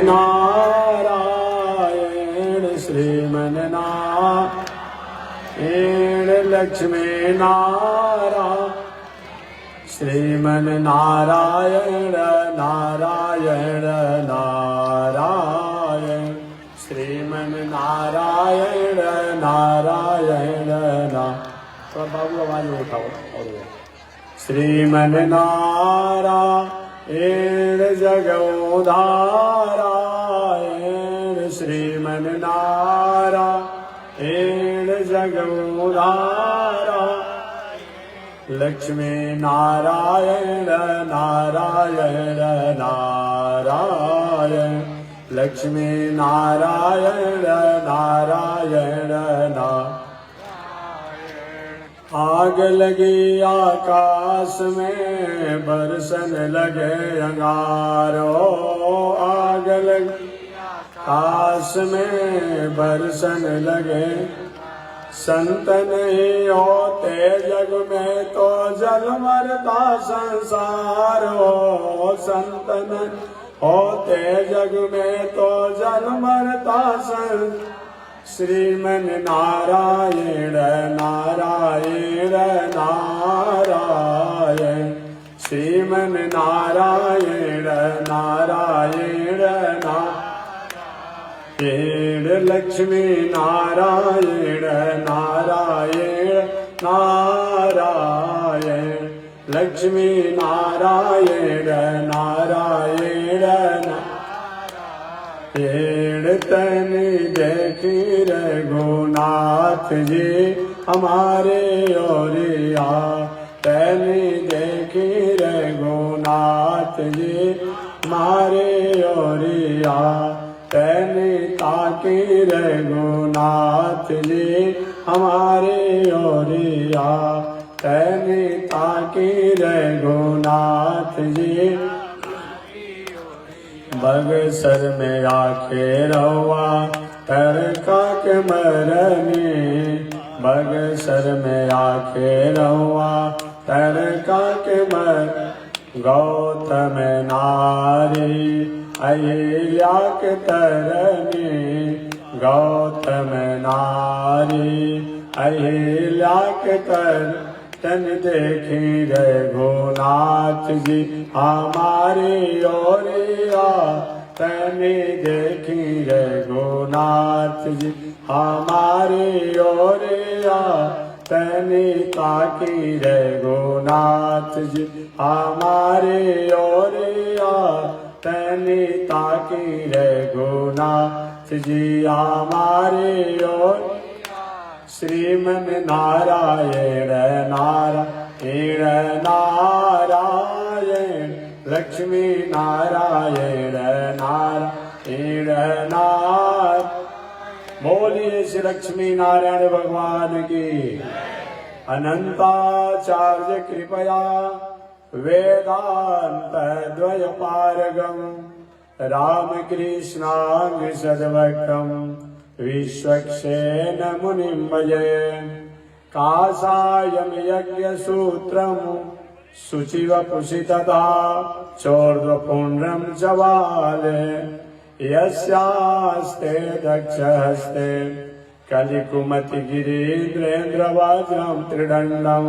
नारायण श्रीमन्नारायण लक्ष्मी नारायण श्रीमन्नारायण नारायण नारायण श्रीमन्नारायण नारायण थोड़ा बाबू आवाज उठाओ और श्रीमन्नारायण जगोधारायण श्रीमन्नारायण जगोधारायण लक्ष्मी नारायण नारायण नारायण लक्ष्मी नारायण नारायण नारायण आग लगी आकाश में बरसन लगे अंगारो आग लगी आकाश में बरसन लगे संत नहीं होते जग में तो जल मरता संसार हो संत नहीं होते जग में तो जल मरता संसार श्रीमन्नारायण नारायण नारायण श्रीमन्नारायण नारायण नारायण लक्ष्मी नारायण नारायण नारायण लक्ष्मी नारायण नारायण नारायण तनि देखी रघुनाथ जी हमारे ओरिया तनि देखी रघुनाथ जी हमारे ओरिया तनि ताकी रघुनाथ जी हमारे ओरिया तनि ताकी रघुनाथ जी बगसर में आखे रवा तरका के मरनी बगसर में आखे रवा तरका के मर गौतम नारी अहिल्या के तरनी गौतम नारी अहिल्या के तर तन देखी रघुनाथ जी हमारी ओरिया तनि देखी रघुनाथ जी हमारी ओरिया तनि ताकी रघुनाथ जी हमारी ओरिया तनि ताकी रघुनाथ जी हमारी ओर श्रीमन्नारायण नारायण नारायण लक्ष्मी नारायण नारायण नारायण बोलिए श्री लक्ष्मी नारायण भगवान की अनंताचार्य कृपया वेदांत द्वय पारगम रामकृष्णांग सद्भक्तम विश्वक्सेन मुनिं भजे कासायं यज्ञसूत्रं शुचिवपुषि तथा चोर्ध्वपुण्ड्रं च वाले यस्यास्ते दक्षहस्ते कलिकुमतिगिरीन्द्रेन्द्रवज्रं त्रिदण्डं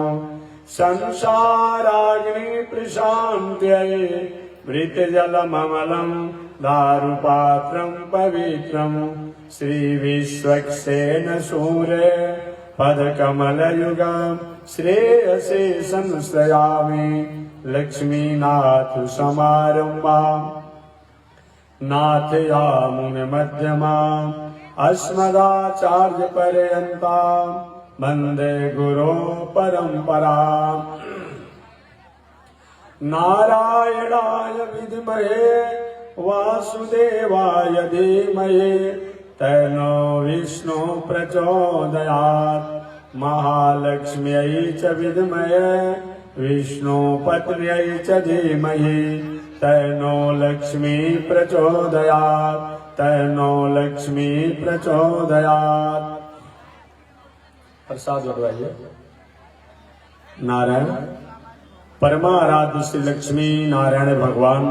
संसाराग्निप्रशान्त्यै मृतजलममलं दारुपात्रं पवित्रं श्रीविश्वक्सेन सूर्य पदकमलयुगं श्रेयसे संश्रयामि लक्ष्मीनाथ समारम्भाम् नाथयामुनिमध्यमाम् अस्मदाचार्यपर्यन्तां वन्दे गुरो परम्पराम् नारायणाय विद्महे वासुदेवाय धीमहि तन्नो विष्णु प्रचोदयात् महालक्ष्म्यै च विद्महे विष्णुपत्न्यै च धीमहि तन्नो लक्ष्मी प्रचोदयात् तन्नो लक्ष्मी प्रचोदयात्। प्रसाद लौटवाइए। नारायण परमाराध्य श्री लक्ष्मी नारायण भगवान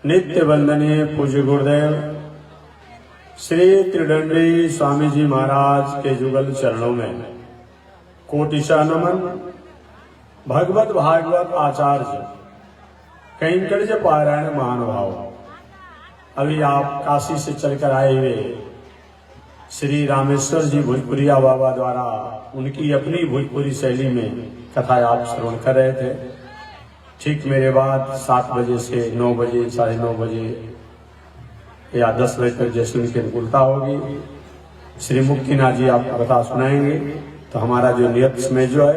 नित्य वंदनीय पूज्य गुरुदेव श्री त्रिदंडी स्वामी जी महाराज के जुगल चरणों में कोटिशा नमन। भगवत भागवत आचार्य कैंकर्य पारायण महानुभाव, अभी आप काशी से चलकर आए हुए श्री रामेश्वर जी भोजपुरिया बाबा द्वारा उनकी अपनी भोजपुरी शैली में कथा आप श्रवण कर रहे थे। ठीक मेरे बाद 7 बजे से 9 बजे, 9:30 बजे या 10 बजे तक जैसे उनकी अनुकूलता होगी श्री मुक्तिनाथ जी आपको कथा सुनाएंगे। तो हमारा जो नियत समय जो है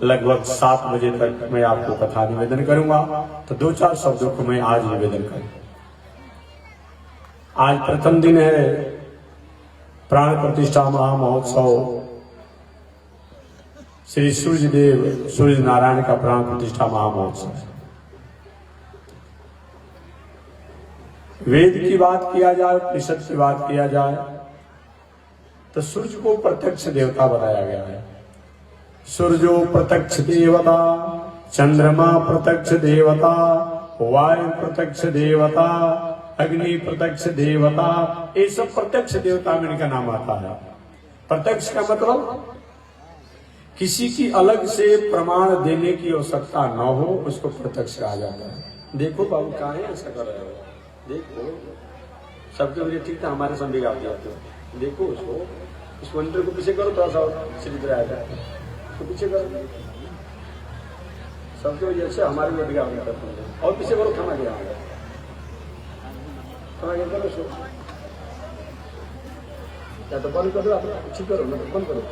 लगभग 7 बजे तक मैं आपको कथा निवेदन करूंगा। तो 2-4 शब्दों को मैं आज निवेदन करूं। आज प्रथम दिन है प्राण प्रतिष्ठा महामहोत्सव श्री सूर्यदेव सूर्य नारायण का प्राण प्रतिष्ठा महामहोत्सव। वेद की बात किया जाए, उपनिषद की बात किया जाए तो सूर्य को प्रत्यक्ष देवता बताया गया है। सूर्यो प्रत्यक्ष देवता, चंद्रमा प्रत्यक्ष देवता, वायु प्रत्यक्ष देवता, अग्नि प्रत्यक्ष देवता, ये सब प्रत्यक्ष देवता में इनका नाम आता है। प्रत्यक्ष का मतलब किसी की अलग से प्रमाण देने की आवश्यकता न हो, उसको प्रत्यक्ष कहा जाता है। देखो बाबू कहाँ है, ऐसा कर रहे हो, देखो सबके मुझे ठीक था, हमारे संग आप जाते हो, देखो उसको, उस मंत्र को पीछे करो, थोड़ा सा श्री तो पीछे करो, सबके वजह से हमारे को बिगाड़ करते हैं। और पीछे करो, खाना गिरा करो सो, या तो बंद करो, आप ठीक करो ना, बंद करो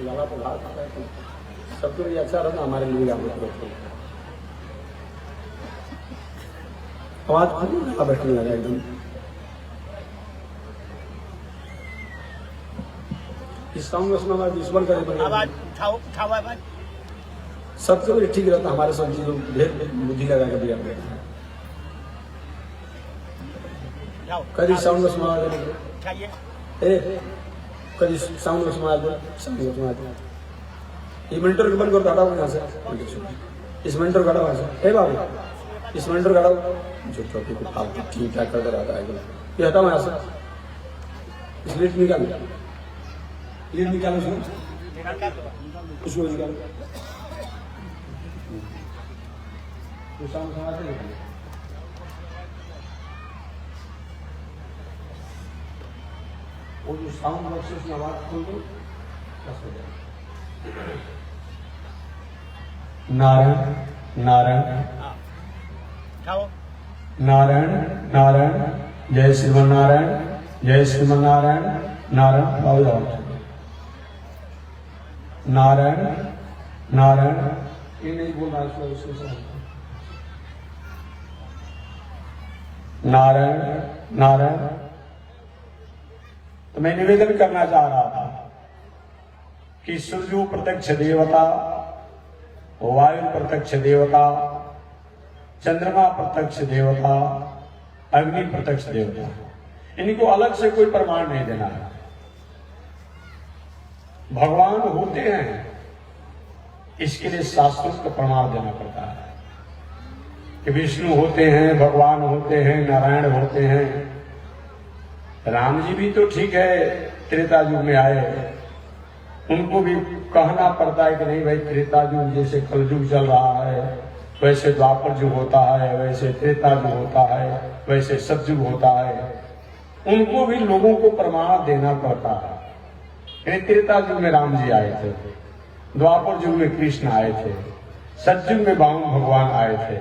लाला तो बाहर खाता है, सबके लिए अच्छा रहता, हमारे लिए आवाज खुद बैठने लगा एकदम। इस काम में हमारे दुश्मन करे आवाज उठाओ आवाज, सबके लिए ठीक रहता, हमारे सब चीजों ढेर बुद्धि लगा के दिया कभी साउंड में सुना कभी साउंड में सुना ये मिनटर बंद कर हटाओ यहाँ से, इस मिनटर का हटाओ से, बाबू इस मिनटर का हटाओ, जो चौकी को फालतू ठीक ठाक करते रहता है ये हटाओ यहाँ से, इस लीड निकालो, लीड निकालो उसको निकालो, वो जो साउंड बॉक्स उसमें आवाज खोल दो, बस हो जाए। नारायण नारायण नारायण नारायण, जय श्रीमन नारायण, जय श्रीमन नारायण, नारायण नारायण नारायण, ये नहीं बोल रहा है, नारायण नारायण। तो मैं निवेदन करना चाह रहा था कि सूर्य प्रत्यक्ष देवता, वायु प्रत्यक्ष देवता, चंद्रमा प्रत्यक्ष देवता, अग्नि प्रत्यक्ष देवता, इनको अलग से कोई प्रमाण नहीं देना है। भगवान होते हैं, इसके लिए शास्त्रों का प्रमाण देना पड़ता है कि विष्णु होते हैं, भगवान होते हैं, नारायण होते हैं। राम जी भी तो ठीक है त्रेता युग में आए, उनको भी कहना पड़ता है कि नहीं भाई त्रेता युग जैसे कलयुग चल रहा है, वैसे द्वापर युग होता है, वैसे त्रेता युग होता है, वैसे सतयुग होता है। उनको भी लोगों को प्रमाण देना पड़ता है। त्रेता युग में राम जी आए थे, द्वापर युग में कृष्ण आए थे, सतयुग में वामन भगवान आए थे।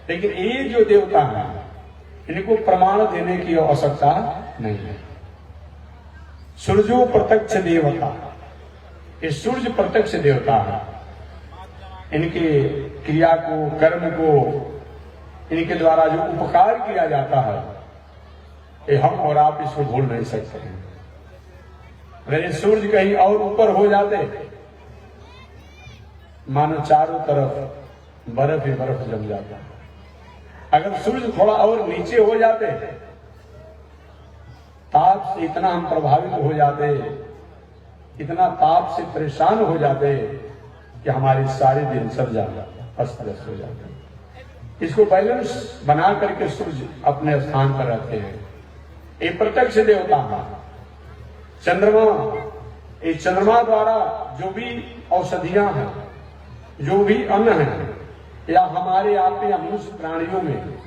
लेकिन ये जो देवता है इनको प्रमाण देने की आवश्यकता नहीं है। सूर्यो प्रत्यक्ष देवता, ये सूर्य प्रत्यक्ष देवता है। इनके क्रिया को, कर्म को, इनके द्वारा जो उपकार किया जाता है ये हम और आप इसको भूल नहीं सकते हैं। अगर ये सूर्य कहीं और ऊपर हो जाते, मानो चारों तरफ बर्फ ही बर्फ जम जाता। अगर सूर्य थोड़ा और नीचे हो जाते, ताप से इतना हम प्रभावित हो जाते, इतना ताप से परेशान हो जाते कि हमारी सारी दिनचर्या अस्त व्यस्त हो जाती है। इसको बैलेंस बना करके सूर्य अपने स्थान पर रहते हैं। ये प्रत्यक्ष देवता है। चंद्रमा, इस चंद्रमा द्वारा जो भी औषधियां हैं, जो भी अन्न है, या हमारे आप या मनुष्य प्राणियों में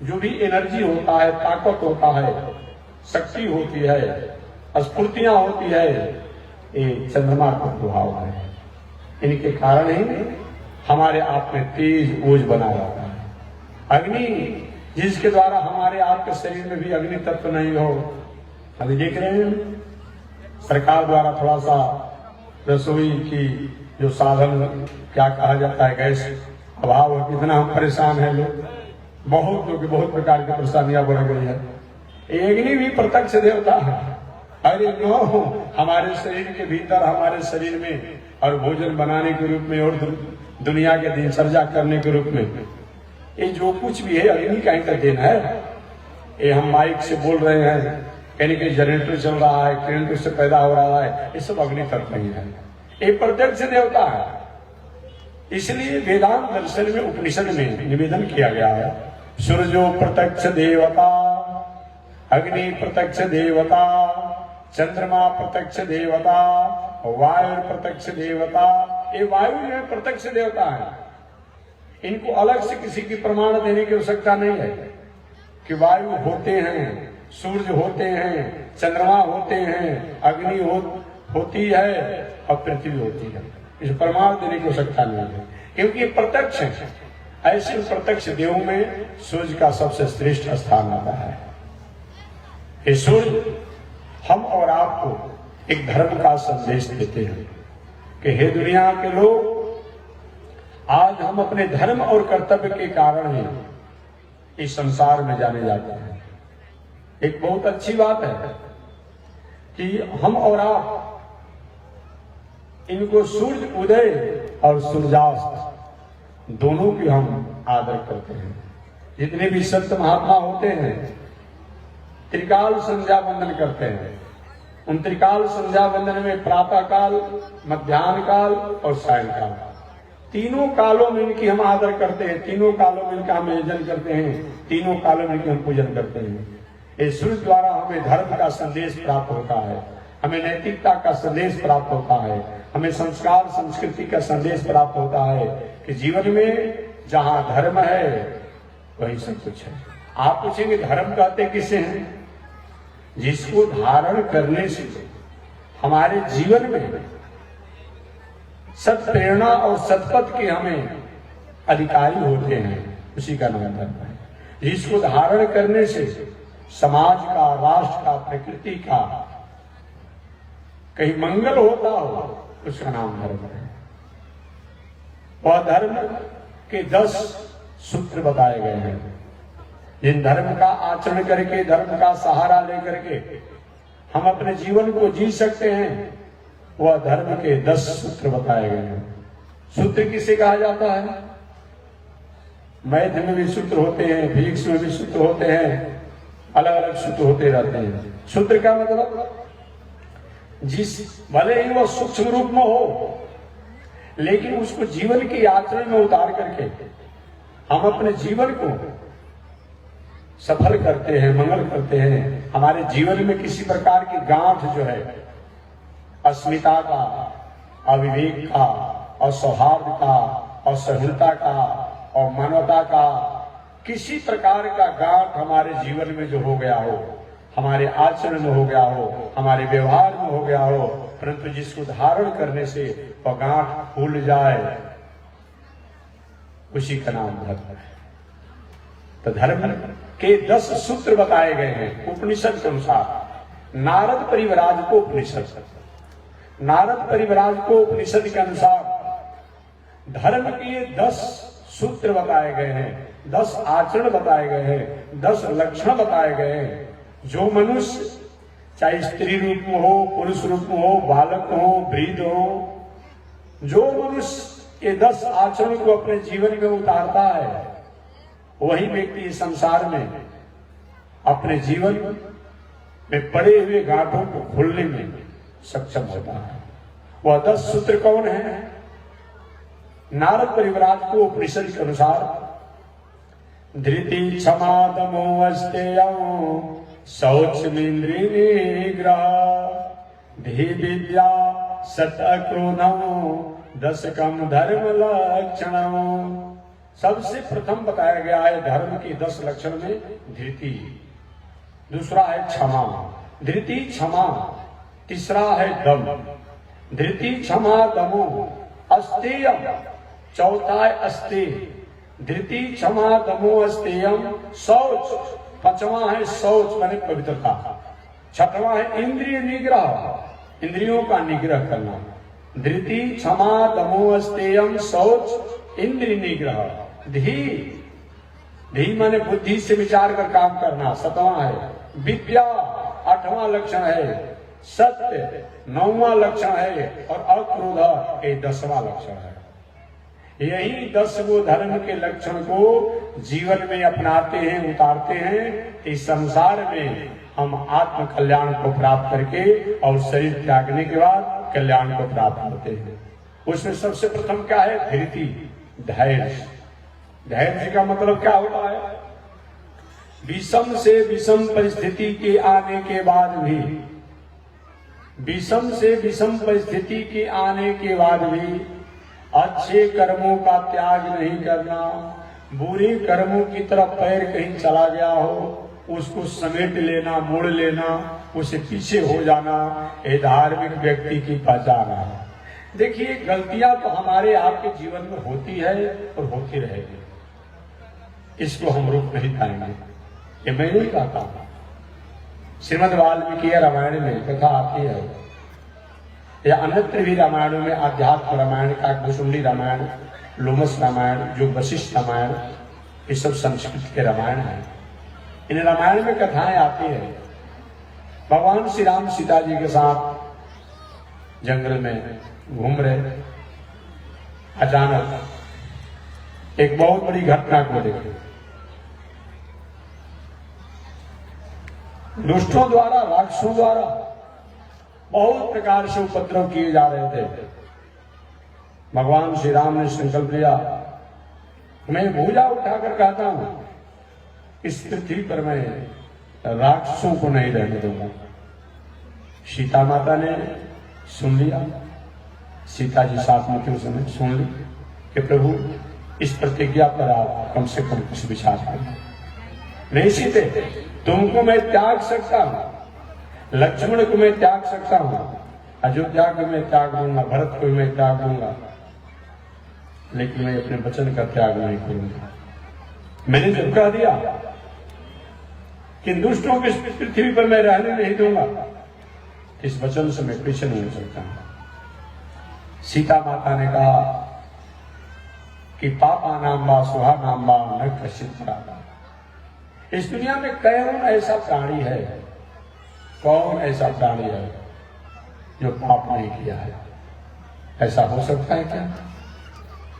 जो भी एनर्जी होता है, ताकत होता है, शक्ति होती है, स्फूर्तियां होती है, ये चंद्रमा का प्रभाव है। इनके कारण ही हमारे आप में तेज ओज बना रहता है। अग्नि, जिसके द्वारा हमारे आपके शरीर में भी अग्नि तत्व नहीं हो। अभी देख रहे हैं सरकार द्वारा थोड़ा सा रसोई की जो साधन क्या कहा जाता है, गैस अभाव है, कितना हम परेशान हैं लोग, बहुत लोग, बहुत प्रकार की परेशानियां बढ़ गई है। अग्नि भी प्रत्यक्ष देवता है। अरे नो, हमारे शरीर के भीतर, हमारे शरीर में और भोजन बनाने के रूप में और दुनिया के दिनचर्या करने के रूप में ये जो कुछ भी है अग्नि का ही देन है। ये हम माइक से बोल रहे हैं, कहीं कहीं जनरेटर चल रहा है, करंट से पैदा हो रहा है, ये सब अग्नि तत्व ही है। ये प्रत्यक्ष देवता है। इसलिए वेदांत दर्शन में, उपनिषद में निवेदन किया गया है, सूर्यो प्रत्यक्ष देवता, अग्नि प्रत्यक्ष देवता, चंद्रमा प्रत्यक्ष देवता, वायु प्रत्यक्ष देवता। ये वायु जो है प्रत्यक्ष देवता है। इनको अलग से किसी की प्रमाण देने की आवश्यकता नहीं है कि वायु होते हैं, सूर्य होते हैं, चंद्रमा होते हैं, अग्नि होती है और पृथ्वी होती है। इस प्रमाण देने की आवश्यकता नहीं है, क्योंकि ये प्रत्यक्ष है। ऐसे प्रत्यक्ष देवों में सूर्य का सबसे श्रेष्ठ स्थान आता है। ये सूर्य हम और आपको एक धर्म का संदेश देते हैं कि हे दुनिया के लोग, आज हम अपने धर्म और कर्तव्य के कारण ही इस संसार में जाने जाते हैं। एक बहुत अच्छी बात है कि हम और आप इनको सूर्य उदय और सूर्यास्त दोनों की हम आदर करते हैं। जितने भी संत महात्मा होते हैं त्रिकाल संध्या वंदन करते हैं। उन त्रिकाल संध्या वंदन में प्रातः काल, मध्याह्न काल और सायंकाल, तीनों कालों में इनकी हम आदर करते हैं, तीनों कालों में इनका हम यजन करते हैं, तीनों कालों में इनकी हम पूजन करते हैं। इस सूर्य द्वारा हमें धर्म का संदेश प्राप्त होता है, हमें नैतिकता का संदेश प्राप्त होता है, हमें संस्कार संस्कृति का संदेश प्राप्त होता है कि जीवन में जहां धर्म है वहीं सब कुछ है। आप पूछेंगे धर्म कहते किसे हैं? जिसको धारण करने से हमारे जीवन में सत प्रेरणा और सतपथ के हमें अधिकारी होते हैं, उसी का नाम धर्म है। जिसको धारण करने से समाज का, राष्ट्र का, प्रकृति का कहीं मंगल होता हो, उसका नाम धर्म है। वह धर्म के 10 सूत्र बताए गए हैं। जिन धर्म का आचरण करके, धर्म का सहारा लेकर के हम अपने जीवन को जी सकते हैं, वह धर्म के 10 सूत्र बताए गए हैं। सूत्र किसे कहा जाता है? मैथ में भी सूत्र होते हैं, फिजिक्स में भी सूत्र होते हैं, अलग अलग सूत्र होते रहते हैं। सूत्र का मतलब जिस भले ही वह सूक्ष्म रूप में हो, लेकिन उसको जीवन के आचरण में उतार करके हम अपने जीवन को सफल करते हैं, मंगल करते हैं। हमारे जीवन में किसी प्रकार की गांठ जो है अस्मिता का, अविवेक का, और सौहार्द का, और सहनता का, और मानवता का, किसी प्रकार का गांठ हमारे जीवन में जो हो गया हो, हमारे आचरण में हो गया हो, हमारे व्यवहार में हो गया हो, परंतु जिसको धारण करने से वह गांठ फूल जाए, उसी का नाम धर्म है। तो धर्म के 10 सूत्र बताए गए हैं उपनिषद के अनुसार। नारद परिव्राज को उपनिषद, नारद परिव्राज को उपनिषद के अनुसार धर्म के 10 सूत्र बताए गए हैं, 10 आचरण बताए गए हैं, 10 लक्षण बताए गए हैं। जो मनुष्य चाहे स्त्री रूप में हो, पुरुष रूप में हो, बालक हो, वृद्ध हो, जो मनुष्य ये 10 आचरण को अपने जीवन में उतारता है, वही व्यक्ति संसार में अपने जीवन में पड़े हुए गांठों को खोलने में सक्षम होता है। वह 10 सूत्र कौन है? नारद परिव्राज को उपनिषद के अनुसार धृति क्षमा दमो अस्तेयं शौचमेन्द्रिय निग्रह धी विद्या सत क्रोधम दशकम धर्म लक्षण। सबसे प्रथम बताया गया है धर्म के 10 लक्षण में धृति, दूसरा है क्षमा, धृति क्षमा, तीसरा है दम, धृति क्षमा दमो अस्तेयम, चौथा है अस्तेय, धृति क्षमा दमो अस्तेयम, शौच, पांचवा है शौच माने पवित्रता, छठवा है इंद्रिय निग्रह, इंद्रियों का निग्रह करना, धृति क्षमा दमो अस्तेयम, शौच, इंद्रिय निग्रह, धी माने बुद्धि से विचार कर काम करना, सतवां है, विद्या आठवां लक्षण है, सत्य 9वां लक्षण है और अक्रोध ये 10वां लक्षण है। यही 10 वो धर्म के लक्षण को जीवन में अपनाते हैं, उतारते हैं, इस संसार में हम आत्म कल्याण को प्राप्त करके और शरीर त्यागने के बाद कल्याण को प्राप्त होते हैं। उसमें सबसे प्रथम क्या है? धृति, धैर्य। धैर्य का मतलब क्या होता है? विषम से विषम परिस्थिति के आने के बाद भी, विषम से विषम परिस्थिति के आने के बाद भी अच्छे कर्मों का त्याग नहीं करना, बुरे कर्मों की तरफ पैर कहीं चला गया हो उसको समेट लेना, मोड़ लेना, उसे पीछे हो जाना, ये धार्मिक व्यक्ति की पहचान है। देखिए गलतियां तो हमारे आपके जीवन में होती है और होती रहेगी, इसको हम रोक नहीं पाएंगे, ये मैं नहीं कहता हूं। श्रीमद् वाल्मीकि रामायण में कथा आती है या अन्यत्र भी रामायणों में, आध्यात्म रामायण, काकभूषुंडी रामायण, लोमस रामायण, जो वशिष्ठ रामायण, ये सब संस्कृत के रामायण है। इन रामायण में कथाएं आती है, भगवान श्री राम सीता जी के साथ जंगल में घूम रहे, अचानक एक बहुत बड़ी घटना को देखे। दुष्टों द्वारा, राक्षसों द्वारा बहुत प्रकार से उपद्रव किए जा रहे थे। भगवान श्री राम ने संकल्प लिया, मैं भुजा उठाकर कहता हूं इस पृथ्वी पर मैं राक्षसों को नहीं रहने दूंगा। सीता माता ने सुन लिया, सीता जी साथ में थे उस समय, सुन ली कि प्रभु इस प्रतिज्ञा पर आप कम से कम कुछ विचार करें। नहीं सीते, तुमको मैं त्याग सकता हूं, लक्ष्मण को मैं त्याग सकता हूं, अयोध्या को मैं त्याग दूंगा, भरत को मैं त्याग दूंगा, लेकिन मैं अपने वचन का त्याग नहीं करूंगा। मैंने जब कह दिया कि दुष्टों की पृथ्वी पर मैं रहने नहीं दूंगा, इस वचन से मैं पीछे नहीं हो सकता। सीता माता ने कहा कि पापा नाम बा सुहा नाम बा न कश्चित पराता। इस दुनिया में कौन ऐसा प्राणी है, कौन ऐसा प्राणी है जो पाप नहीं किया है? ऐसा हो सकता है क्या?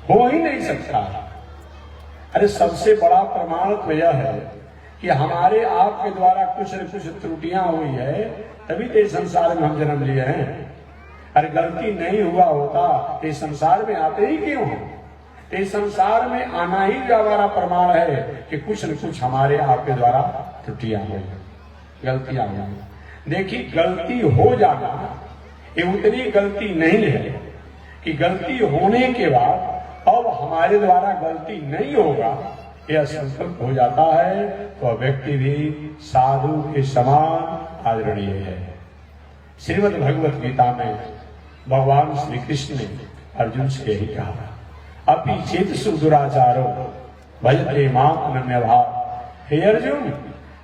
हो ही नहीं सकता। अरे सबसे बड़ा प्रमाण तो यह है कि हमारे आपके द्वारा कुछ न कुछ त्रुटियां हुई है, तभी तो संसार में हम जन्म लिए हैं। अरे गलती नहीं हुआ होता तो संसार में आते ही क्यों हो? तो संसार में आना ही हमारा प्रमाण है कि कुछ न कुछ हमारे आपके द्वारा त्रुटियां हुई, गलतियां हुई। देखिए गलती हो जाना ये उतनी गलती नहीं है कि गलती होने के बाद अब हमारे द्वारा गलती नहीं होगा, यह संकल्प हो जाता है तो व्यक्ति भी साधु के समान आदरणीय है। श्रीमद् भगवत गीता में भगवान श्री कृष्ण ने अर्जुन से यही कहा, अपि चेतसु दुराचारो भजते माम अनन्यभाव। हे अर्जुन,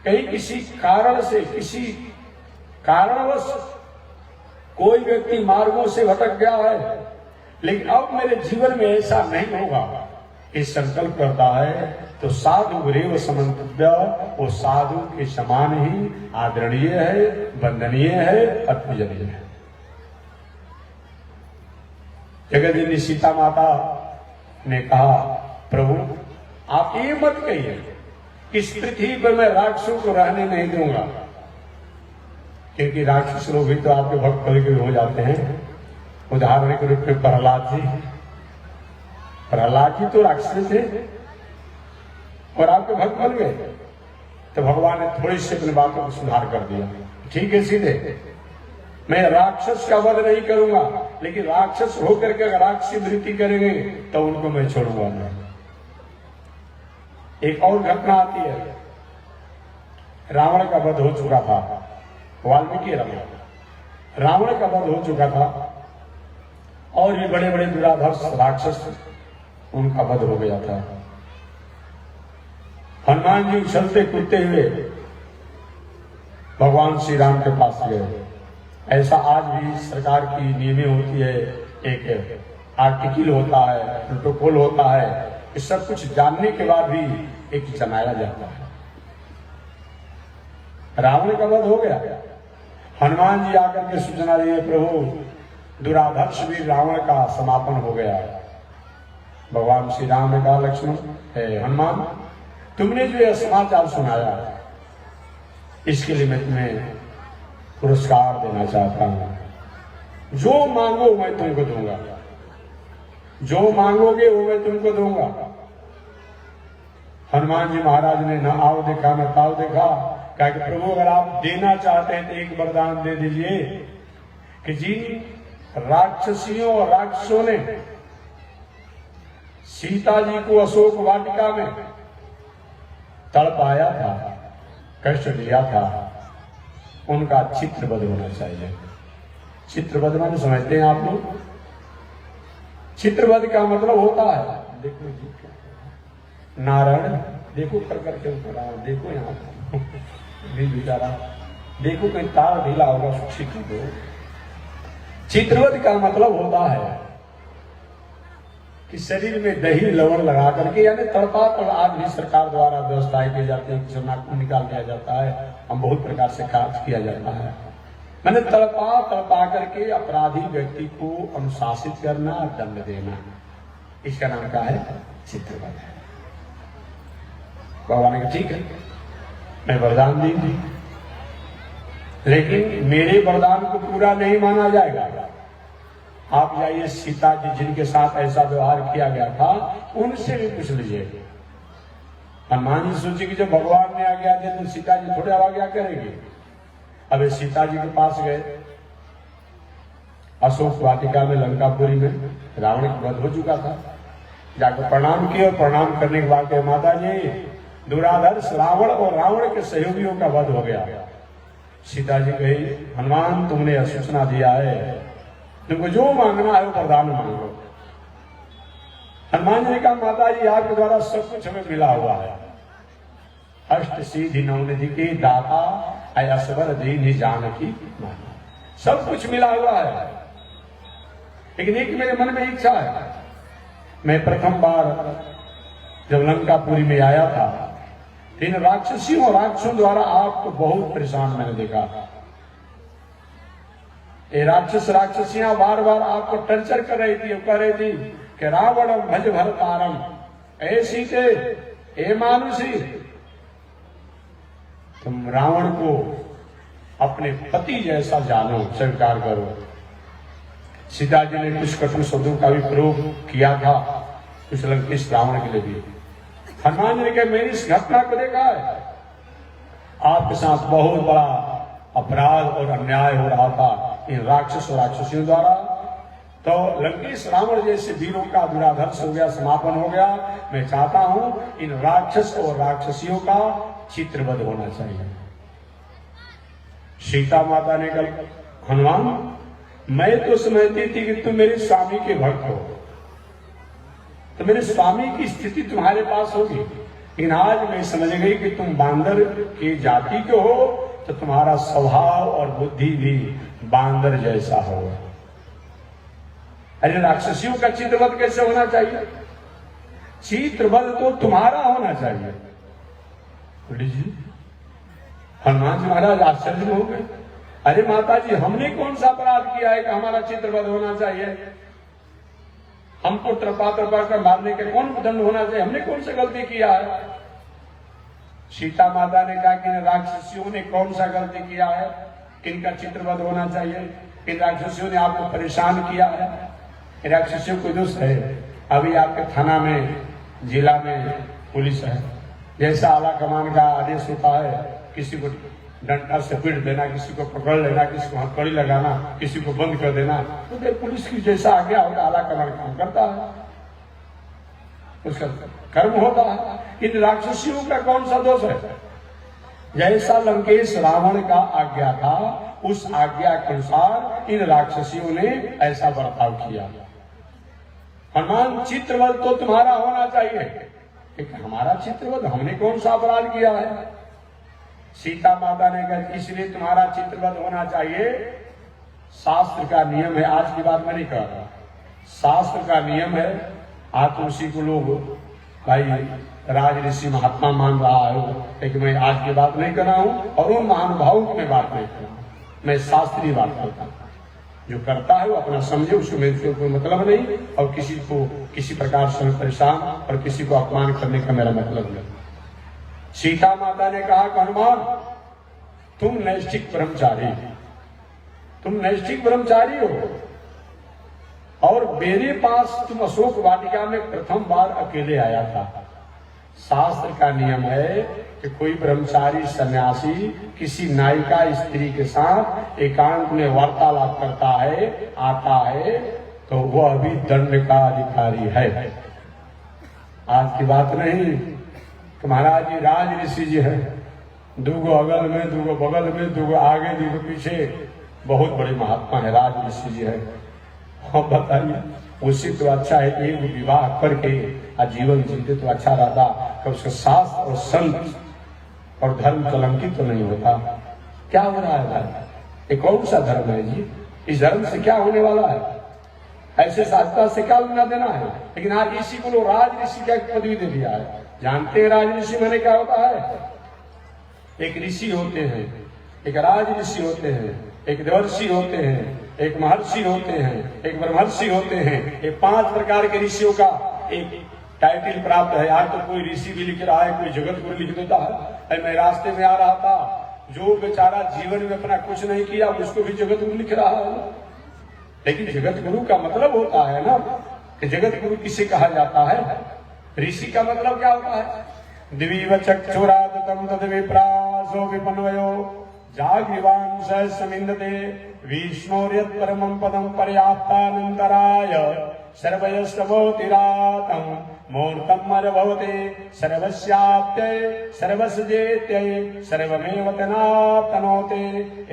कहीं किसी कारण से, किसी कारणवश कोई व्यक्ति मार्गों से भटक गया है, लेकिन अब मेरे जीवन में ऐसा नहीं होगा, इस संकल्प करता है तो साधु रेव समन्तव्य, वो साधु के समान ही आदरणीय है, वंदनीय है, पूजनीय है। जगदीनी सीता माता ने कहा, प्रभु आप ये मत कहिए कि इस पृथ्वी पर मैं राक्षसों को रहने नहीं दूंगा, क्योंकि राक्षस लोग भी तो आपके भक्त कभी कभी हो जाते हैं। उदाहरण के रूप में प्रहलाद जी, प्रहलाद जी तो राक्षस थे और आपके भक्त बन गए। तो भगवान ने थोड़ी सी अपनी बातों को सुधार कर दिया। ठीक है, सीधे मैं राक्षस का वध नहीं करूंगा, लेकिन राक्षस होकर के अगर राक्षसी वृत्ति करेंगे तो उनको मैं छोड़ूंगा नहीं। एक और घटना आती है, रावण का वध हो चुका था, वाल्मीकि रावण का वध हो चुका था और भी बड़े बड़े दुराधर्ष राक्षस उनका वध हो गया था। हनुमान जी उछलते कूदते हुए भगवान श्री राम के पास गए। ऐसा आज भी सरकार की नियमें होती है, एक आर्टिकल होता है, प्रोटोकॉल होता है, इस सब कुछ जानने के बाद भी एक जनाया जाता है। रावण का वध हो गया। हनुमान जी आकर के सूचना दिए, प्रभु दुराधर्ष भी रावण का समापन हो गया। भगवान श्री राम ने कहा, लक्ष्मण हनुमान, तुमने जो यह समाचार सुनाया इसके लिए मैं तुम्हें पुरस्कार देना चाहता हूं। जो मांगो मैं तुमको दूंगा, जो मांगोगे वो मैं तुमको दूंगा। हनुमान जी महाराज ने न आओ देखा न ताव देखा, कहा कि प्रभु अगर आप देना चाहते हैं तो एक वरदान दे दीजिए कि जिन राक्षसियों और राक्षसों ने सीता जी को अशोक वाटिका में तड़पाया था, कष्ट दिया था, उनका चित्रवध होना चाहिए। चित्रवध माने समझते हैं आप लोग? चित्रवध का मतलब होता है, देखो जी नारायण, देखो कर करके ऊपर आओ, देखो यहाँ भी बेचारा, देखो कहीं तार ढीला होगा, शिक्षित दो। चित्रवध का मतलब होता है कि शरीर में दही लवण लगा करके, यानी तड़पा पर आज भी सरकार द्वारा व्यवस्थाएं की जाती है, नाखून निकाल दिया जाता है, हम बहुत प्रकार से कार्य किया जाता है। मैंने तड़पा करके अपराधी व्यक्ति को अनुशासित करना, दंड देना, इसका नाम क्या है? चित्रवध है। भगवान ने कहा ठीक है, मैं वरदान दी, लेकिन मेरे वरदान को पूरा नहीं माना जाएगा। आप जाइए सीता जी जिनके साथ ऐसा व्यवहार किया गया था उनसे भी पूछ लीजिए। हनुमान जी सोचे कि जब भगवान ने आज्ञा दी तो सीता जी थोड़े आज्ञा करेंगे। अब सीता जी के पास गए, अशोक वाटिका में लंकापुरी में रावण का वध हो चुका था। जाकर प्रणाम किए और प्रणाम करने के बाद माता जी दुराधर्ष रावण और रावण के सहयोगियों का वध हो गया। सीता जी कही, हनुमान तुमने सूचना दिया है, तुमको जो मांगना है वो वरदान मांगो। हनुमान जी ने कहा, माता जी आपके द्वारा सब कुछ हमें मिला हुआ है, अष्ट सिद्धि नवनिधि की दाता असवर दीन जानकी, सब कुछ मिला हुआ है, लेकिन एक मेरे मन में इच्छा है। मैं प्रथम बार जब लंकापुरी में आया था, इन राक्षसियों और राक्षसों द्वारा आपको बहुत परेशान मैंने देखा। ये राक्षसियां बार बार आपको टर्चर कर रही थी, कह रही थी कि रावणम भज भरतारम, ऐसी थे ए मानुषी, तुम रावण को अपने पति जैसा जानो, स्वीकार करो। सीता जी ने कुछ कटु शब्दों का भी प्रयोग किया था कुछ लंकेश रावण के लिए भी। हनुमान जी ने कहा, मैंने इस घटना को देखा है, आपके साथ बहुत बड़ा अपराध और अन्याय हो रहा था इन राक्षस और राक्षसियों द्वारा। तो लंकेश रावण जैसे वीरों का दुराधर्ष हो गया, समापन हो गया। मैं चाहता हूं इन राक्षस और राक्षसियों का चित्रवध होना चाहिए। सीता माता ने कहा, हनुमान मैं तो समझती थी कि तुम मेरे स्वामी के भक्त हो, तो मेरे स्वामी की स्थिति तुम्हारे पास होगी, लेकिन आज मैं समझ गई कि तुम बांदर की जाति के हो, तो तुम्हारा स्वभाव और बुद्धि भी बांदर जैसा होगा। अरे राक्षसियों का चित्रवध कैसे होना चाहिए? चित्रवध तो तुम्हारा होना चाहिए। हनुमान जी महाराज आश्चर्य हो गए, अरे माता जी हमने कौन सा अपराध किया है कि हमारा चित्रवध होना चाहिए? हमको तरपा कर मारने के कौन दंड होना चाहिए? हमने कौन सा गलती किया है? सीता माता ने कहा कि राक्षसियों ने कौन सा गलती किया है, किनका चित्रवध होना चाहिए? इन राक्षसियों ने आपको परेशान किया है, इन राक्षसियों को दोष है। अभी आपके थाना में, जिला में पुलिस है, जैसा आला कमान का आदेश होता है, किसी को डंडा से पीट देना, किसी को पकड़ लेना, किसी को हथकड़ी लगाना, किसी को बंद कर देना, तो पुलिस की जैसा आज्ञा होता आला कमान काम करता है, उसका कर्म होता है। इन राक्षसियों का कौन सा दोष है? जैसा लंकेश रावण का आज्ञा था, उस आज्ञा के अनुसार इन राक्षसियों ने ऐसा बर्ताव किया। हनुमान चित्रवध तो तुम्हारा होना चाहिए, लेकिन हमारा चित्रवध हमने कौन सा अपराध किया है? सीता माता ने कहा इसलिए तुम्हारा चित्रवध होना चाहिए। शास्त्र का नियम है, आज की बात मैं नहीं कह रहा, शास्त्र का नियम है। आज तो उसी को लोग भाई राज ऋषि महात्मा मान रहा है, लेकिन मैं आज की बात नहीं कर रहा हूं और उन महानुभावों की मैं बात नहीं कर रहा हूं, मैं शास्त्रीय बात करता हूं। जो करता है वो अपना समझे, उसको मेरे से कोई मतलब नहीं, और किसी को किसी प्रकार से परेशान और किसी को अपमान करने का मेरा मतलब नहीं। सीता माता ने कहा हनुमान तुम नैष्ठिक ब्रह्मचारी, तुम नैष्ठिक ब्रह्मचारी हो, और मेरे पास तुम अशोक वाटिका में प्रथम बार अकेले आया था। शास्त्र का नियम है कि कोई ब्रह्मचारी सन्यासी किसी नायिका स्त्री के साथ एकांत में वार्तालाप करता है, आता है, तो वह भी दंड का अधिकारी है। आज की बात नहीं, महाराज जी राज ऋषि जी है, दूगो अगल में, दूगो बगल में, दूगो आगे, दूगो पीछे, बहुत बड़े महात्मा है, राज ऋषि जी है। हम बताइए, उसी तो अच्छा है कि एक विवाह करके आजीवन जीते तो अच्छा रहता, कि उसका शास्त्र और संत और धर्म कलंकित तो नहीं होता। क्या हो रहा है भाई? ये कौन सा धर्म है जी? इस धर्म से क्या होने वाला है? ऐसे शास्त्र से क्या लेना देना है? लेकिन आज ऋषि को लोग राज ऋषि का पदवी दे दिया है। जानते हैं राज ऋषि मैंने क्या होता है? एक ऋषि होते हैं, एक राज ऋषि होते हैं, एक देवर्षि होते हैं, एक महर्षि होते हैं, एक ब्रह्मर्षि होते हैं। ये 5 प्रकार के ऋषियों का एक टाइटल प्राप्त है। आज तो कोई ऋषि भी लिख रहा है, कोई जगत गुरु लिख देता है। मैं रास्ते में आ रहा था, जो बेचारा जीवन में अपना कुछ नहीं किया उसको भी जगत गुरु लिख रहा है। लेकिन जगत गुरु का मतलब होता है ना कि जगत गुरु किसे कहा जाता है? ऋषि का मतलब क्या होता है? दिवीव चक्षुरादतम तद विप्रासो विपन्वयो जागृवांश समिन्दते विष्णोर्यत् परमं पदं पर्याप्तानन्तराय सर्वयस्तमोतिरातं मूर्तम् अरभवते सर्वस्याप्त्यै सर्वस्जेत्यै सर्वमेव तनाप्तनोते।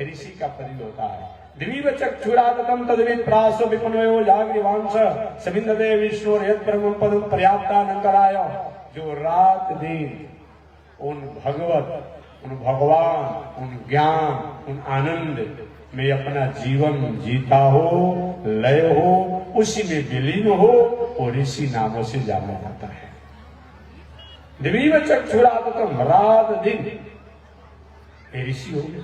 ऋषि का पद होता है। दिवीव चक्षुरादतम तद्विप्रासो विपन्वयो जागृवांश समिन्दते विष्णोर्यत् परमं पदं पर्याप्तानन्तराय। जो रात दिन उन भगवत, उन भगवान, उन ज्ञान, उन आनंद में अपना जीवन जीता हो, लय हो, उसी में विलीन हो, और ऋषि नामों से जाना जाता है। दिवीव चक्षुरादतम, रात दिन ये ऋषि हो गए।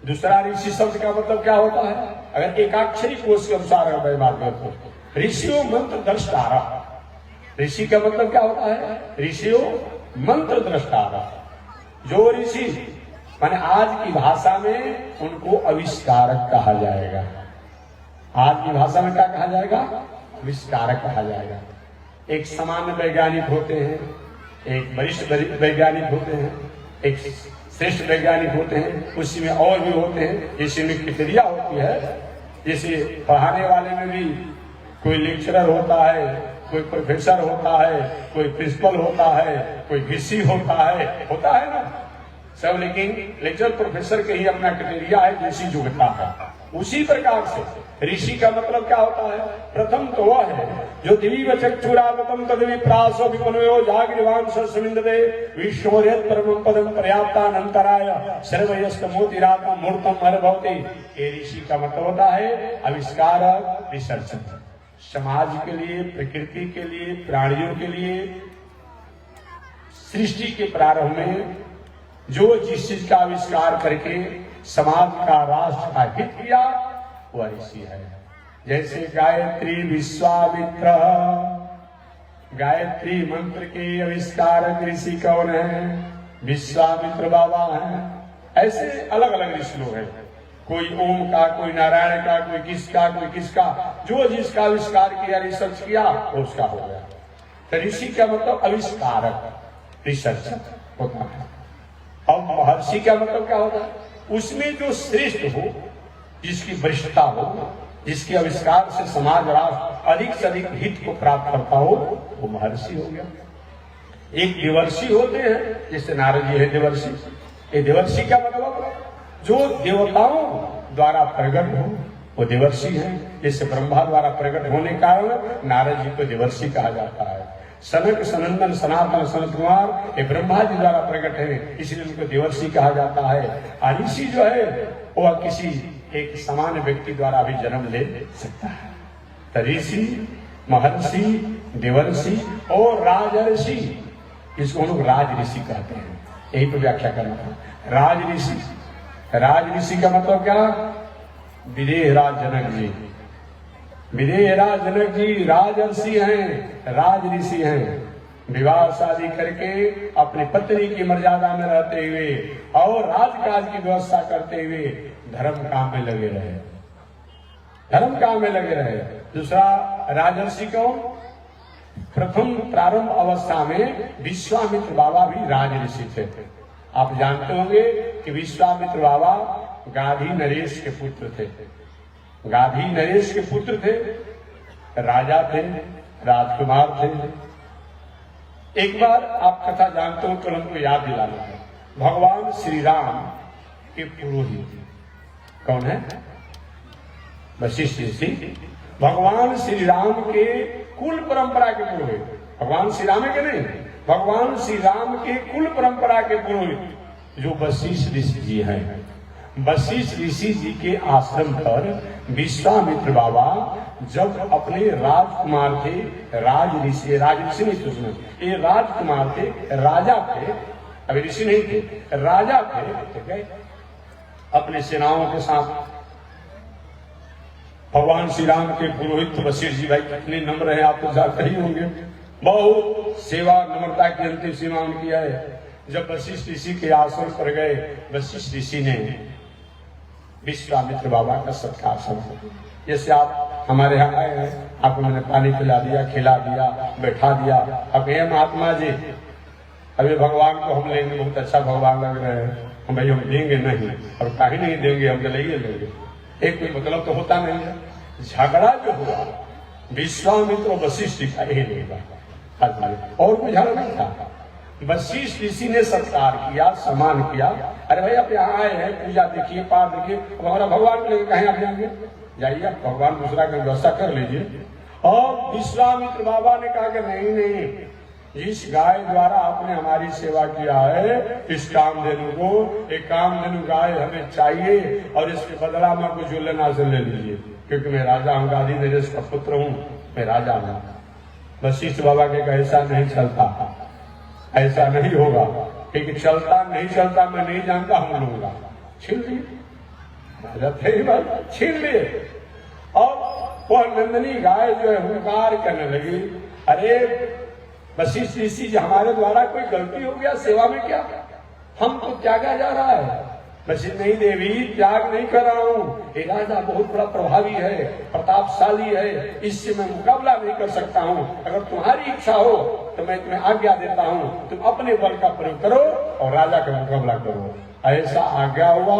दूसरा ऋषि शब्द का मतलब क्या होता है? अगर एकाक्षरी कोश के अनुसार अगर मैं बात करता हूं, ऋषियों मंत्र द्रष्टारा। ऋषि का मतलब क्या होता है? ऋषियों मंत्र द्रष्टारा। जो ऋषि माने आज की भाषा में उनको आविष्कारक कहा जाएगा। आज की भाषा में क्या कहा जाएगा? आविष्कारक कहा जाएगा। एक सामान्य वैज्ञानिक होते हैं, एक वरिष्ठ वैज्ञानिक होते हैं, एक श्रेष्ठ वैज्ञानिक होते हैं, उसी में और भी होते हैं। जैसे में क्रिटेरिया होती है, जैसे पढ़ाने वाले में भी कोई लेक्चरर होता है, कोई प्रोफेसर होता है, कोई प्रिंसिपल होता है, कोई वीसी होता है ना सब। लेकिन लेक्चर प्रोफेसर के ही अपना क्राइटेरिया है, जैसी योग्यता है। उसी प्रकार से ऋषि का मतलब क्या होता है? प्रथम तो वह है जो दिवीव चक्षुरादतम तद्विप्रासो विपन्वयो जागृवांश समिन्दते विष्णोर्यत् परमं पदं पर्याप्तानन्तराय सर्वयस्तमोतिरातं मूर्तम् अरभवते। ये ऋषि का मतलब होता है आविष्कारक, रिसर्चर। समाज के लिए, प्रकृति के लिए, प्राणियों के लिए, सृष्टि के प्रारंभ में जो जिस चीज का आविष्कार करके समाज का, राष्ट्र का हित किया, वह ऋषि है। जैसे गायत्री विश्वामित्र, गायत्री मंत्र के आविष्कारक ऋषि कौन है? विश्वामित्र बाबा हैं। ऐसे अलग अलग ऋषि लोग हैं। कोई ओम का, कोई नारायण का, कोई किसका, जो जिसका आविष्कार किया, रिसर्च किया, उसका हो गया। तो ऋषि का मतलब आविष्कारक, रिसर्चर होता है। अब महर्षि का मतलब क्या होता है? उसमें जो श्रेष्ठ हो, जिसकी वरिष्ठता हो, जिसके आविष्कार से समाज राष्ट्र अधिक से अधिक हित को प्राप्त करता हो, वो महर्षि हो गया। एक देवर्षि होते हैं, जैसे नारद जी है देवर्षि। ये देवर्षि का मतलब जो देवताओं द्वारा प्रकट हो, वो देवर्षि है। जैसे ब्रह्मा द्वारा प्रकट होने के कारण नारद जी को देवर्षि कहा जाता है। सनक सनंदन सनातन सनत कुमार ये ब्रह्मा जी द्वारा प्रकट है, इसलिए उनको देवर्षि कहा जाता है। ऋषि जो है वह किसी एक सामान्य व्यक्ति द्वारा भी जन्म ले सकता है। तो ऋषि, महर्षि, देवर्षि और राजर्षि, इसको हम लोग राज ऋषि कहते हैं। यही पर व्याख्या करना था। राज ऋषि, राज ऋषि का मतलब क्या? विदेह राज जनक जी, विदेह राज जनक जी राजर्षि हैं, राज ऋषि हैं। विवाह शादी करके अपनी पत्नी की मर्यादा में रहते हुए और राजकाज की व्यवस्था करते हुए धर्म काम में लगे रहे, धर्म काम में लगे रहे। दूसरा राजर्षि कौन? प्रथम प्रारंभ अवस्था में विश्वामित्र बाबा भी राज ऋषि थे। आप जानते होंगे कि विश्वामित्र बाबा गाधी नरेश के पुत्र थे। गाधी नरेश के पुत्र थे, राजा थे, राजकुमार थे। एक बार आप कथा जानते हो तो हमको याद दिलाना है। भगवान श्री राम के पुरोहित कौन है? वशिष्ठ ऋषि। भगवान श्री राम के कुल परंपरा के पुरोहित, भगवान श्री राम के नहीं, भगवान श्री राम के कुल परंपरा के पुरोहित जो वशिष्ठ ऋषि जी हैं। वशिष्ठ ऋषि जी के आश्रम पर विश्वामित्र बाबा जब अपने राजकुमार थे, राज ऋषि नहीं थे उसमें, ये राजकुमार थे, राजा थे, अभी ऋषि नहीं थे, राजा थे, ठीक है, अपने सेनाओं के साथ भगवान श्री राम के पुरोहित वशिष्ठ जी भाई कितने नम्र हैं, आप तो जानते ही होंगे। बहुत सेवा नम्रता की अंतिम सीमा उनकी है। जब वशिष्ठ ऋषि के आश्रम पर गए, वशिष्ठ ऋषि ने विश्वामित्र बाबा का सत्कार समझा। जैसे आप हमारे यहाँ आए हैं, आपको मैंने पानी पिला दिया, खिला दिया, बैठा दिया। अब ये महात्मा जी, अभी भगवान को हम लेंगे, बहुत अच्छा भगवान लग रहे हैं, हम भाई हम देंगे नहीं, और काहे नहीं देंगे, हम तो लेंगे। एक कोई मतलब तो होता नहीं है। झगड़ा जो हुआ विश्वामित्र और वशिष्ठ का यही नहीं, और कोई झगड़ा नहीं था। वशिष्ठ ऋषि ने सत्कार किया, सम्मान किया। अरे भाई आप यहाँ आए हैं, पूजा देखिए, पाठ देखिए, हमारा भगवान को लेकर कहीं आप जाएंगे, जाइए भगवान दूसरा का व्यवस्था कर लीजिए। और विश्वामित्र बाबा ने कहा कि नहीं, इस गाय द्वारा आपने हमारी सेवा किया है, इस कामधेनु को, एक कामधेनु गाय हमें चाहिए, और इसके बदला में कुछ जो लेना से ले लीजिए, क्योंकि मैं राजा हूँ, गाधी नरेश का पुत्र हूँ, मैं राजा हूँ। वशिष्ठ बाबा के ऐसा नहीं चलता, ऐसा नहीं होगा, क्योंकि चलता नहीं चलता मैं नहीं जानता, हम लूंगा। छीन लिए, राजा थे बात, छीन लिए। और वह नंदनी गाय जो है हुंकार करने लगी, अरे वशिष्ठ ऋषि जी हमारे द्वारा कोई गलती हो गया सेवा में, क्या हमको त्यागा जा रहा है? वशिष्ठ नहीं देवी, त्याग नहीं कर रहा हूँ, ये राजा बहुत बड़ा प्रभावी है, प्रतापशाली है, इससे मैं मुकाबला नहीं कर सकता हूँ। अगर तुम्हारी इच्छा हो तो मैं तुम्हें आज्ञा देता हूँ, तुम अपने बल का प्रयोग करो और राजा का मुकाबला करो। ऐसा आज्ञा हुआ।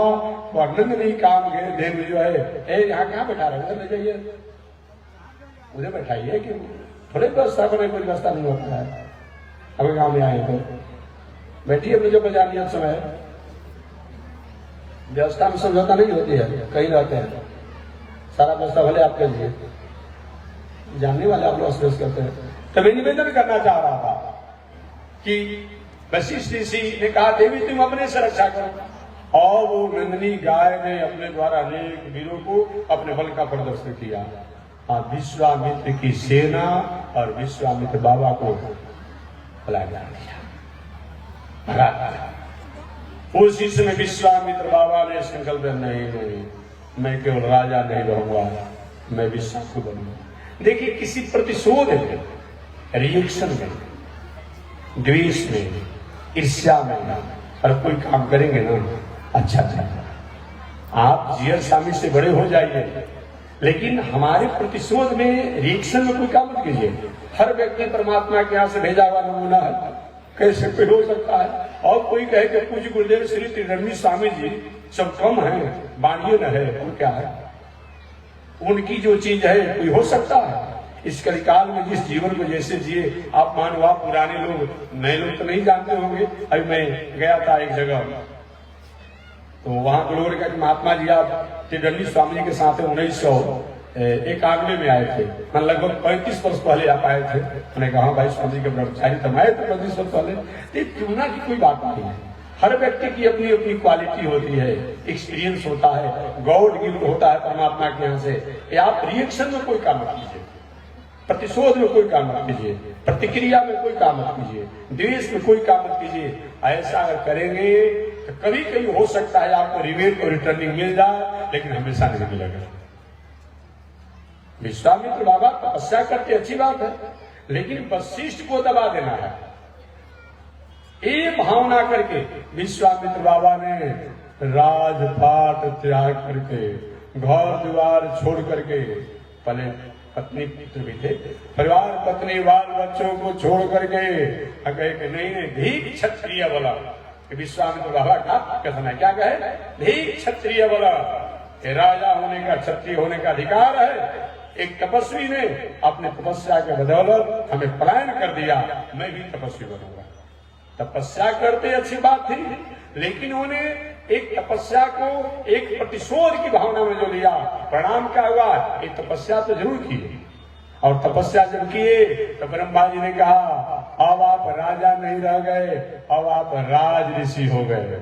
और नंदनी काम के देव जो है, यहाँ कहाँ बैठा रहे, उधर ले जाइए, उधर बैठाइए, कि थोड़े व्यवस्था बने, कोई व्यवस्था नहीं होता है। अगर गाँव में आए तो बैठिए, मुझे बजा लिया समय, व्यवस्था में समझौता नहीं होती है, कहीं रहते हैं, सारा व्यवस्था भले आपके लिए, जानने वाले आप लोग करते हैं। तो मैं निवेदन करना चाह रहा था कि वशिष्ठ ऋषि ने कहा देवी तुम अपने से रक्षा करो, और वो नंदनी गाय ने अपने द्वारा अनेक वीरों को अपने बल का प्रदर्शन किया। हाँ, विश्वामित्र की सेना और विश्वामित्र बाबा को भला दिया, भगा दिया। उस समय विश्वामित्र बाबा ने संकल्प नहीं, मैं केवल राजा नहीं रहूंगा, मैं विश्वामित्र बनूंगा। देखिए, किसी प्रतिशोध में, रिएक्शन में, द्वेष में, ईर्ष्या में और कोई काम करेंगे ना, अच्छा आप जीयर स्वामी से बड़े हो जाइए, लेकिन हमारे प्रतिशोध में रिएक्शन में कोई काम मत कीजिए। हर व्यक्ति परमात्मा के यहाँ से भेजा हुआ नमूना है, कैसे कोई हो सकता है? और कोई कहे कि पूज्य गुरुदेव श्री त्रिदंडी स्वामी जी सब कम है, बांधिए न है, और क्या है? उनकी जो चीज है कोई हो सकता है? इस कलिकाल में जिस जीवन को जैसे जिए, आप मानो आप पुराने लोग, नए लोग तो नहीं जानते होंगे। अभी मैं गया था एक जगह, तो वहां लोगों ने कहा कि महात्मा जी आप त्रिदंडी स्वामी जी के साथ 1991 में आए थे, मैं लगभग 35 वर्ष पहले आप आए थे। मैंने कहा भाई स्वामी जी के ब्रह्मचारी तो आए थे 35 वर्ष पहले। तुलना की कोई बात नहीं है, हर व्यक्ति की अपनी अपनी क्वालिटी होती है, एक्सपीरियंस होता है, गॉड गिफ्ट होता है परमात्मा के यहाँ से। आप रिएक्शन में कोई काम मत कीजिए, प्रतिशोध में कोई काम मत कीजिए, प्रतिक्रिया में कोई काम मत कीजिए, द्वेष में कोई काम मत कीजिए। ऐसा अगर करेंगे तो कभी कभी हो सकता है आपको रिवेट और रिटर्निंग मिल जाए, लेकिन हमेशा नहीं मिलेगा। विश्वामित्र बाबा तपस्या करते अच्छी बात है, लेकिन वशिष्ठ को दबा देना है, ये भावना करके विश्वामित्र बाबा ने राजपाट त्याग करके, घर द्वार छोड़ करके, पहले पत्नी पुत्र भी थे, परिवार पत्नी बाल बच्चों को छोड़ करके कहे कि नहीं भी क्षत्रिय बोला। विश्वामित्र बाबा का कथन है, क्या कहे? भी क्षत्रिय बोला, राजा होने का, क्षत्रिय होने का अधिकार है। एक तपस्वी ने अपने तपस्या के बदौलत हमें पलायन कर दिया, मैं भी तपस्वी बनूंगा। तपस्या करते अच्छी बात थी, लेकिन उन्हें एक तपस्या को एक प्रतिशोध की भावना में जो लिया, परिणाम क्या हुआ? एक तपस्या तो जरूर की, और तपस्या जब किए तो ब्रह्मा जी ने कहा अब आप राजा नहीं रह गए, अब आप राज ऋषि हो गए,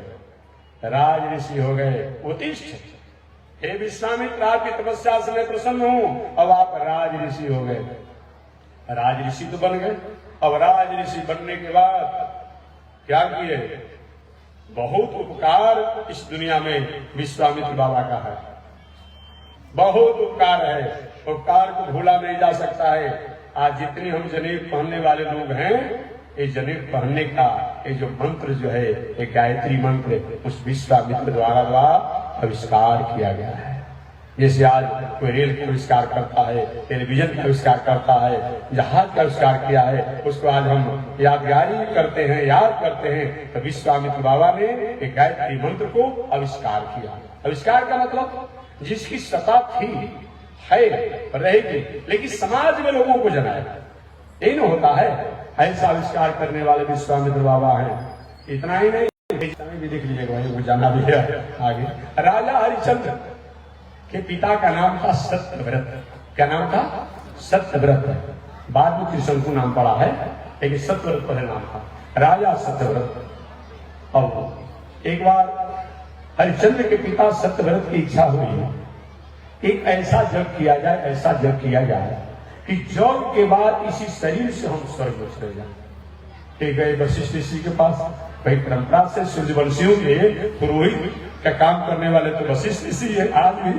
राज ऋषि हो गए। उत्तिष्ठ, हे विश्वामित्र, आपकी तपस्या से मैं प्रसन्न हूं, अब आप राज ऋषि हो गए। राज ऋषि तो बन गए। अब राज ऋषि बनने के बाद क्या किए? बहुत उपकार इस दुनिया में विश्वामित्र बाबा का है, बहुत उपकार है, उपकार को भूला नहीं जा सकता है। आज जितने हम जनेऊ पहनने वाले लोग हैं, ये जनेऊ पहनने का ये जो मंत्र जो है, ये गायत्री मंत्र उस विश्वामित्र द्वारा आविष्कार किया गया है। जैसे आज कोई रेल का आविष्कार करता है, टेलीविजन का आविष्कार करता है, जहाज का आविष्कार किया है, उसको आज हम यादगारी करते हैं, याद करते हैं। तो विश्वामित्र बाबा ने एक गायत्री मंत्र को आविष्कार किया। आविष्कार का मतलब जिसकी सत्ता थी, है, रहेगी, लेकिन समाज में लोगों को जनाया, यही न होता है। ऐसा आविष्कार करने वाले विश्वामित्र बाबा हैं। इतना ही नहीं, भी देख लीजिएगा भाई, वो जाना भी है आगे। राजा हरिश्चंद्र के पिता का नाम था सत्यव्रत। क्या नाम था? सत्यव्रत। बाद में त्रिशंकु नाम पड़ा है, लेकिन सत्यव्रत पहले नाम था, राजा सत्यव्रत। अब एक बार हरिश्चंद्र के पिता सत्यव्रत की इच्छा हुई, एक ऐसा यज्ञ किया जाए, ऐसा यज्ञ किया जाए कि यज्ञ के बाद इसी शरीर से हम स्वर्ग में चले जाए। गए वशिष्ठ ऋषि के पास। भाई परंपरा से सूर्यवंशियों के पुरोहित का काम करने वाले तो वशिष्ठ ऋषि है, आज भी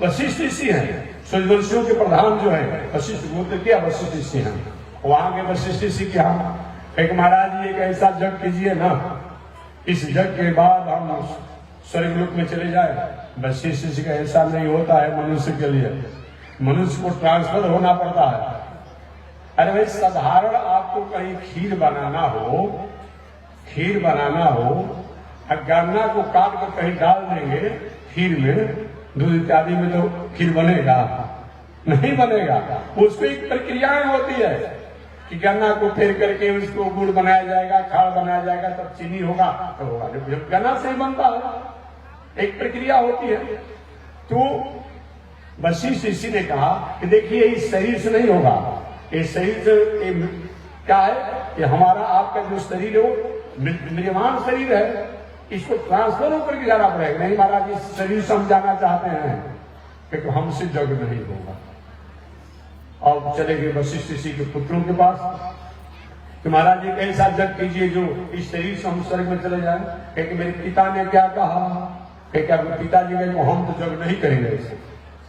वशिष्ठ ऋषि हैं। सूर्यवंशियों के प्रधान जो है वशिष्ठ गोत्र के वशिष्ठ ऋषि हैं। वहां के वशिष्ठ ऋषि के हम एक महाराज जी एक ऐसा यज्ञ कीजिए ना, इस यज्ञ के बाद हम स्वर्ग लोक में चले जाए। वशिष्ठ ऋषि का ऐसा नहीं होता है मनुष्य के लिए, मनुष्य को ट्रांसफर होना पड़ता है। अरे भाई साधारण आपको कहीं खीर बनाना हो, खीर बनाना हो, गन्ना को काट कर कहीं डाल देंगे खीर में, दूध इत्यादि में, तो खीर बनेगा? नहीं बनेगा। उसमें एक प्रक्रियाएं होती है कि गन्ना को फेर करके उसको गुड़ बनाया जाएगा, खाड़ बनाया जाएगा, तब चीनी होगा, तो होगा। जब गन्ना से ही बनता है, एक प्रक्रिया होती है। तो वशिष्ठ ऋषि ने कहा कि देखिए इस शरीर से नहीं होगा, इस शरीर से क्या है कि हमारा आपका जो शरीर है वो निर्माण शरीर है, इसको ट्रांसफर होकर के जाना पड़ेगा। नहीं महाराज, इस शरीर से हम जाना चाहते हैं, क्योंकि हमसे यज्ञ नहीं होगा। और चले गए वशिष्ठ ऋषि के पुत्रों के पास कि महाराज जी कैसा यज्ञ कीजिए जो इस शरीर से हम स्वर्ग में चले जाए। क्योंकि मेरे पिता ने क्या कहा, कि अपने पिताजी ने हम तो यज्ञ नहीं करेंगे इसे।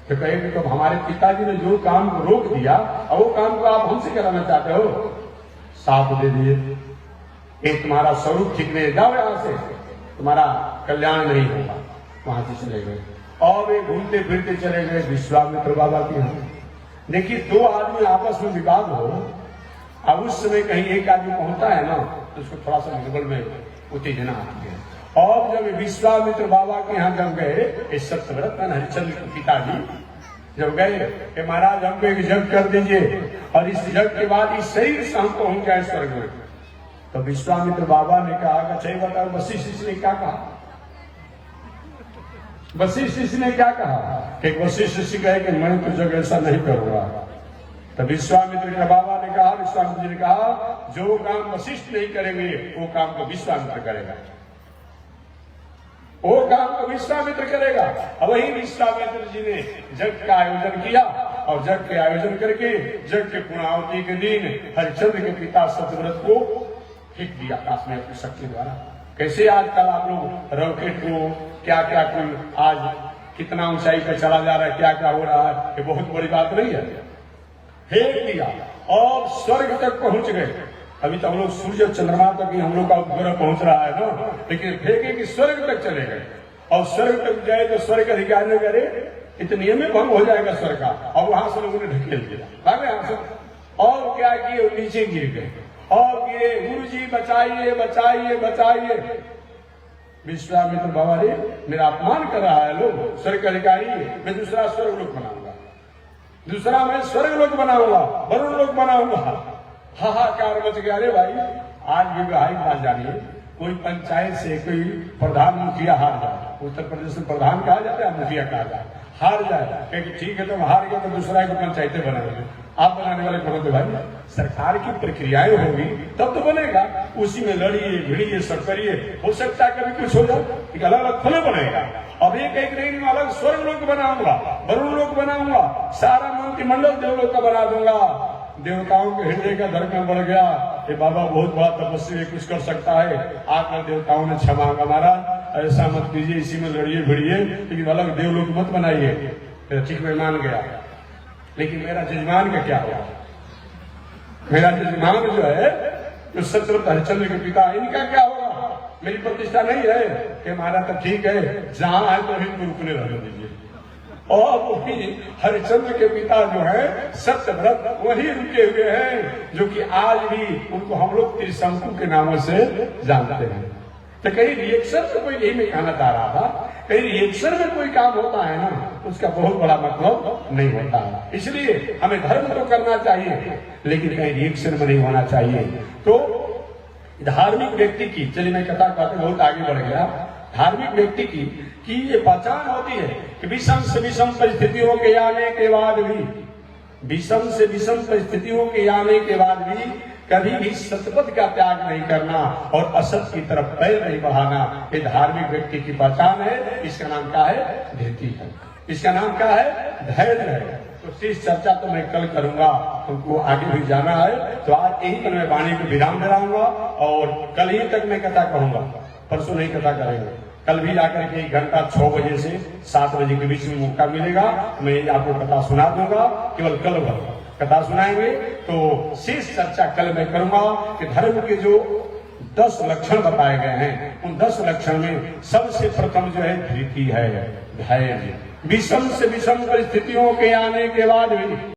तो कहेंगे तो हमारे पिताजी ने जो काम को रोक दिया, और वो काम को आप हमसे कराना चाहते हो, साथ दे दिए। एक तुम्हारा स्वरूप ठीक नहीं, जाओ यहां से, तुम्हारा कल्याण नहीं होगा। वहां से चले गए और वे घूमते फिरते चले गए विश्वामित्र बाबा के यहाँ। देखिए, दो आदमी आपस में विवाद हो, अब उस समय कहीं एक आदमी पहुंचता है ना तो उसको थोड़ा सा निर्बल में उत्तेजना आती है। और जब विश्वामित्र बाबा के यहाँ जब गए, इस सत्यव्रत हरिश्चंद्र के पिताजी जब गए कि महाराज हमको एक यज्ञ कर दीजिए और इस यज्ञ के बाद इस शरीर से हम पहुंच जाए स्वर्ग में, तो विश्वामित्र बाबा ने कहा कि सही बताओ वशिष्ठ ने क्या कहा? वशिष्ठ ने क्या कहा कि वशिष्ठ से कहे कि मैं तो जग ऐसा नहीं करूंगा। तो विश्वामित्र के बाबा ने कहा, विश्वामित्र जी ने कहा, जो काम वशिष्ठ नहीं करेंगे वो काम को विश्वामित्र करेगा, वो काम को विश्वामित्र करेगा। अब वही विश्वामित्र जी ने यज्ञ का आयोजन किया और यज्ञ के आयोजन करके यज्ञ के पूर्णाहुति के दिन हरिश्चंद्र के पिता सत्यव्रत को फेंक दिया आकाश में अपनी शक्ति द्वारा। कैसे आजकल आप लोग रॉकेट को क्या क्या कुल आज कितना ऊंचाई पर चला जा रहा है, क्या क्या हो रहा है, ये बहुत बड़ी बात नहीं है। फेंक दिया और स्वर्ग तक पहुंच गए। अभी तो हम लोग सूर्य चंद्रमा तक ही हम लोग का उपग्रह पहुंच रहा है ना, लेकिन फेंके कि स्वर्ग तक चले गए और स्वर्ग तक गए तो स्वर्ग अधिकारी ने करे इतने नियम में भंग हो जाएगा स्वर्ग का, और वहां से लोगों ने ढकेल दिया भागे यहां से। और क्या किए, नीचे गिर गए और गिरे, गुरु जी बचाइए बचाइए बचाइए। विश्वामित्र बाबा रे मेरा अपमान कर रहा है लोग, स्वर्ग अधिकारी, मैं दूसरा स्वर्ग लोक बनाऊंगा, दूसरा मैं स्वर्ग लोक बनाऊंगा, वरुण लोक बनाऊंगा। हाहाकार मच गया। अरे भाई, आज भी भाई बात जानिए, कोई पंचायत से कोई प्रधान मुखिया हार जाए, उत्तर प्रदेश में प्रधान कहा जाता है, मुखिया कहा जाए, हार जाए, ठीक है तुम हार गए तो दूसरा को पंचायतें बनाएंगे। आप बनाने वाले कहो तो भाई सरकार की प्रक्रियाएं होगी तब तो बनेगा, उसी में लड़िए भिड़िए सब करिए, हो सकता है कभी कुछ हो जाए, एक अलग अलग फल बनेगा। अब एक नहीं में अलग स्वर्ग लोक बनाऊंगा, वरुण लोक बनाऊंगा, सारा मंत्रिमंडल देवलोक का बना दूंगा। देवताओं के हृदय का धड़कन बढ़ गया, ये बाबा बहुत बड़ा तपस्वी कुछ कर सकता है। आकर देवताओं ने क्षमा मांगा, महाराज ऐसा मत कीजिए, इसी में लड़िए भिड़िए, लेकिन अलग देवलोक मत बनाइए। ठीक में मान गया, लेकिन मेरा जजमान का क्या हुआ? मेरा जजमान जो है, जो सत्यव्रत हरिश्चंद्र के पिता, इनका क्या होगा? मेरी प्रतिष्ठा नहीं है कि महाराज तो ठीक है, जहां है तो इनको रुकने रहने दीजिए। और वही हरिश्चंद्र के पिता जो है सत्यव्रत, वही रुके हुए हैं, जो कि आज भी उनको हम लोग त्रिशंकु के नामों से जानते हैं। तो कहीं रिएक्शन में कोई, यही मैं कहना चाह रहा था, कहीं रिएक्शन में कोई काम होता है ना, उसका बहुत बड़ा मतलब नहीं होता है। इसलिए हमें धर्म तो करना चाहिए, लेकिन कहीं रिएक्शन में नहीं होना चाहिए। तो धार्मिक व्यक्ति की, चलिए मैं कथा कहते बहुत आगे बढ़ गया, धार्मिक व्यक्ति की ये पहचान होती है कि विषम से विषम परिस्थितियों के आने के बाद भी, विषम से विषम परिस्थितियों के आने के बाद भी कभी भी सतपथ का त्याग नहीं करना और असत की तरफ पैर नहीं बढ़ाना, ये धार्मिक व्यक्ति की पहचान है। इसका नाम क्या है? धैर्य है। इसका नाम क्या है? धैर्य है। तो शेष चर्चा तो मैं कल करूंगा, तुमको आगे भी जाना है। तो आज यही पर मैं वाणी को विराम दिलाऊंगा और कल ही तक मैं कथा कहूंगा, परसों नहीं कथा करेंगे। कल भी आकर के 1 घंटा 6 बजे से 7 बजे के बीच में मौका मिलेगा, मैं आपको कथा सुना दूंगा। केवल कल भर कथा सुनाएंगे। तो शेष चर्चा कल मैं करूंगा कि धर्म के जो 10 लक्षण बताए गए हैं, उन 10 लक्षण में सबसे प्रथम जो है धृति है, धैर्य। विषम से विषम परिस्थितियों के आने के बाद भी